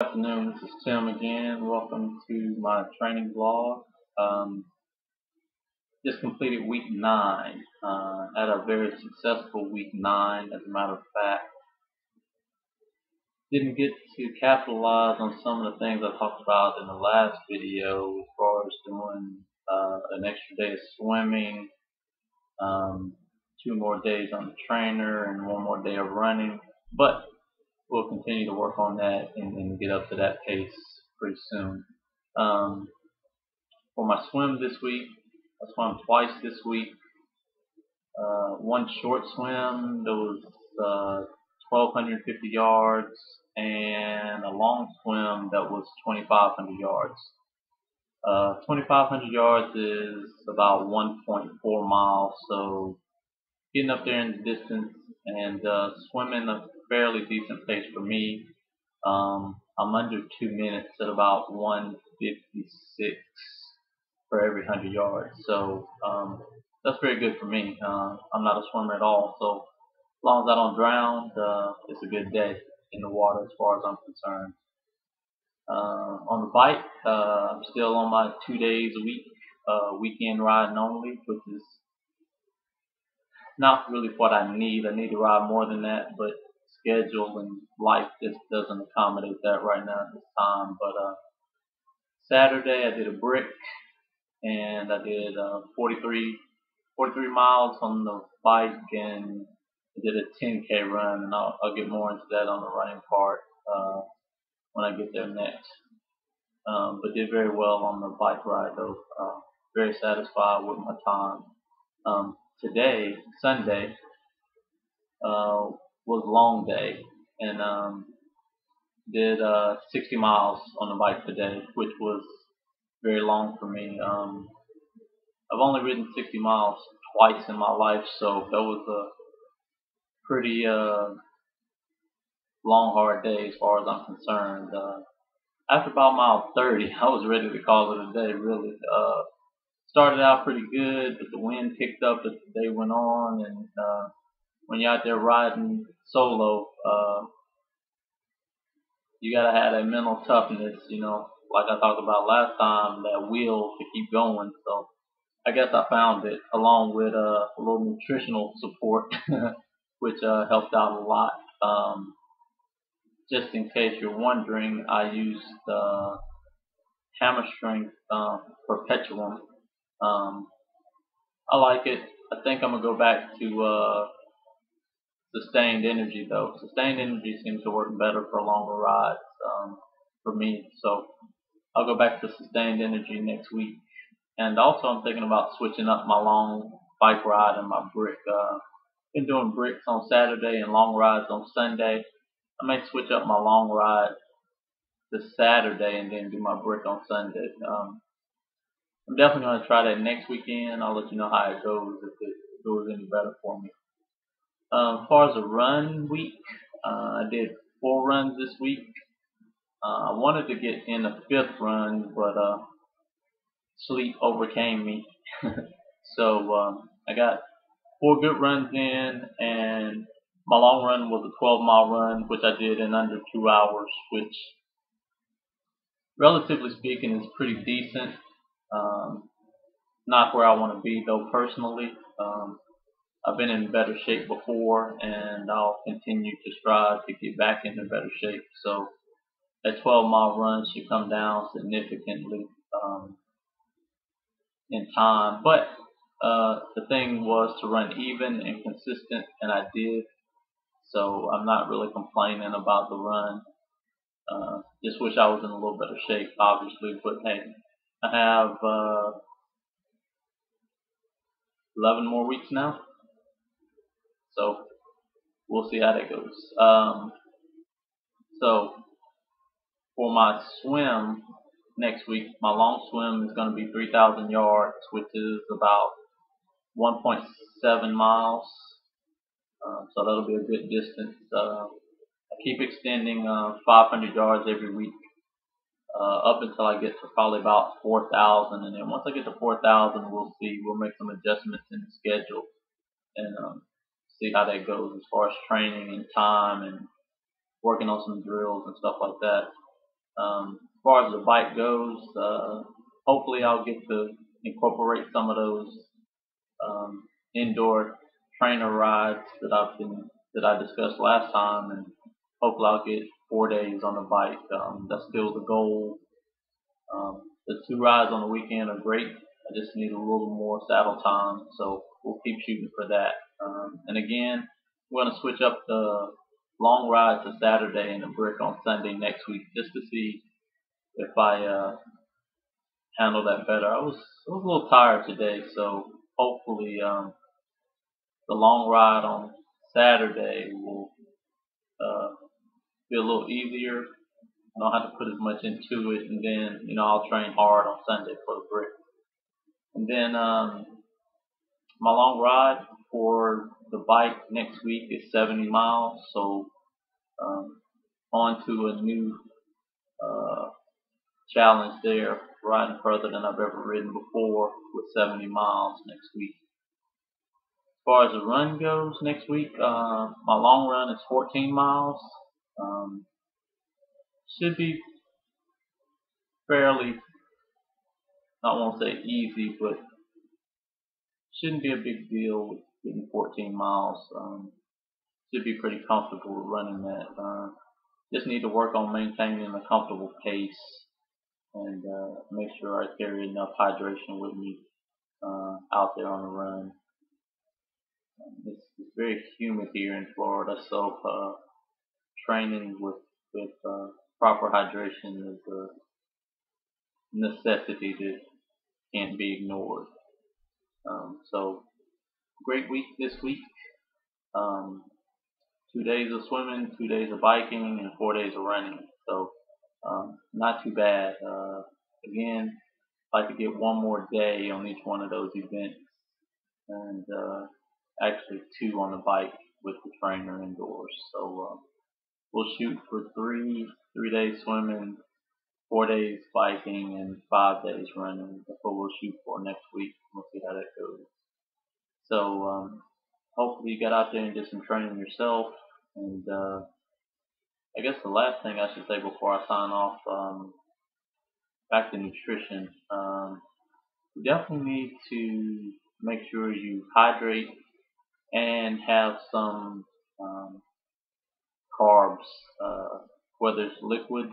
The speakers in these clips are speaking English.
Good afternoon, this is Tim again. Welcome to my training vlog. Um, just completed week 9. Had a very successful week 9, as a matter of fact. Didn't get to capitalize on some of the things I talked about in the last video as far as doing an extra day of swimming, um, 2 more days on the trainer, and 1 more day of running. But we'll continue to work on that and get up to that pace pretty soon. Um, for my swim this week, I swam twice this week. One short swim that was 1,250 yards, and a long swim that was 2,500 yards. 2,500 yards is about 1.4 miles, so getting up there in the distance and swimming a fairly decent pace for me. I'm under 2 minutes at about 156 for every 100 yards. So that's very good for me. I'm not a swimmer at all, so as long as I don't drown, it's a good day in the water as far as I'm concerned. On the bike, I'm still on my 2 days a week, weekend riding only, which is not really what I need. I need to ride more than that, but schedule and life just doesn't accommodate that right now at this time. But Saturday I did a brick and I did 43 miles on the bike, and I did a 10K run, and I'll get more into that on the running part when I get there next. But did very well on the bike ride though. Very satisfied with my time. Today, Sunday, was a long day, and did 60 miles on the bike today, which was very long for me. I've only ridden 60 miles twice in my life, so that was a pretty long, hard day as far as I'm concerned. After about mile 30, I was ready to call it a day, really. Started out pretty good, but the wind picked up as the day went on, and when you're out there riding solo, you gotta have that mental toughness, like I talked about last time, that will to keep going. So I guess I found it, along with a little nutritional support, which helped out a lot. Just in case you're wondering, I used Hammer Strength Perpetuum. Um, I like it. I think I'm gonna go back to sustained energy though. Sustained energy seems to work better for longer rides for me. So I'll go back to sustained energy next week. And also I'm thinking about switching up my long bike ride and my brick. Been doing bricks on Saturday and long rides on Sunday. I may switch up my long ride this Saturday and then do my brick on Sunday. I'm definitely going to try that next weekend. I'll let you know how it goes, if it goes any better for me. As far as a run week, I did 4 runs this week. I wanted to get in a 5th run, but sleep overcame me. So I got 4 good runs in, and my long run was a 12-mile run, which I did in under 2 hours, which, relatively speaking, is pretty decent. Not where I want to be, though, personally. I've been in better shape before, and I'll continue to strive to get back into better shape. So that 12-mile run should come down significantly in time. But the thing was to run even and consistent, and I did. So I'm not really complaining about the run. Just wish I was in a little better shape, obviously. But hey, I have 11 more weeks now. So we'll see how that goes. So for my swim next week, my long swim is going to be 3,000 yards, which is about 1.7 miles. So that'll be a good distance. I keep extending 500 yards every week up until I get to probably about 4,000, and then once I get to 4,000, we'll see. We'll make some adjustments in the schedule and see how that goes as far as training and time and working on some drills and stuff like that. As far as the bike goes, hopefully I'll get to incorporate some of those um, indoor trainer rides that I discussed last time, and hopefully I'll get 4 days on the bike. That's still the goal. The two rides on the weekend are great. I just need a little more saddle time, so we'll keep shooting for that. And again, we're going to switch up the long ride to Saturday and the brick on Sunday next week, just to see if I handle that better. I was a little tired today, so hopefully the long ride on Saturday will uh, be a little easier. I don't have to put as much into it, and then I'll train hard on Sunday for the brick. And then my long ride for the bike next week is 70 miles, so um, on to a new uh, challenge there, riding further than I've ever ridden before with 70 miles next week. As far as the run goes next week, my long run is 14 miles. Um, should be fairly, I won't say easy, but shouldn't be a big deal with getting 14 miles. Should be pretty comfortable with running that. Just need to work on maintaining a comfortable pace and make sure I carry enough hydration with me out there on the run. It's very humid here in Florida, so training with proper hydration is a necessity that can't be ignored. So great week this week. Um, 2 days of swimming, 2 days of biking, and 4 days of running. So not too bad. Again, I'd like to get one more day on each one of those events, and actually two on the bike with the trainer indoors. So we'll shoot for three days swimming, 4 days biking, and 5 days running. That's what we'll shoot for next week. We'll see how that goes. So hopefully you got out there and did some training yourself. And I guess the last thing I should say before I sign off, back to nutrition. You definitely need to make sure you hydrate and have some carbs, whether it's liquid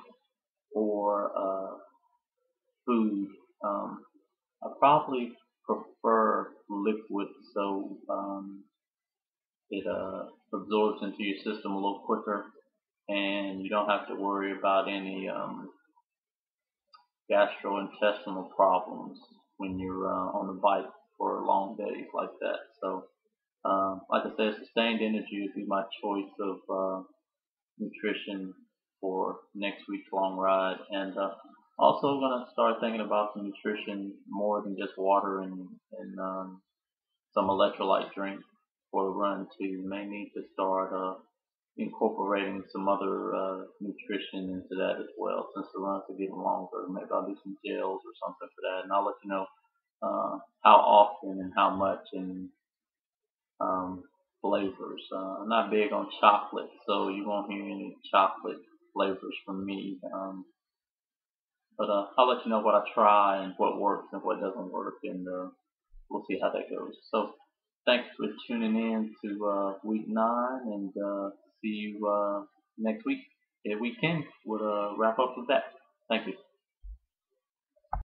or food. I probably prefer liquid, so it absorbs into your system a little quicker, and you don't have to worry about any gastrointestinal problems when you're on the bike for long days like that. So, like I said, sustained energy would be my choice of nutrition for next week's long ride, and also gonna start thinking about some nutrition more than just water and some electrolyte drink for the run too. May need to start incorporating some other nutrition into that as well. Since the runs are getting longer, maybe I'll do some gels or something for that, and I'll let you know how often and how much and flavors. I'm not big on chocolate, so you won't hear any chocolate flavors from me. But I'll let you know what I try and what works and what doesn't work, and we'll see how that goes. So thanks for tuning in to week 9, and see you next week. Week 10. We'll wrap up with that. Thank you.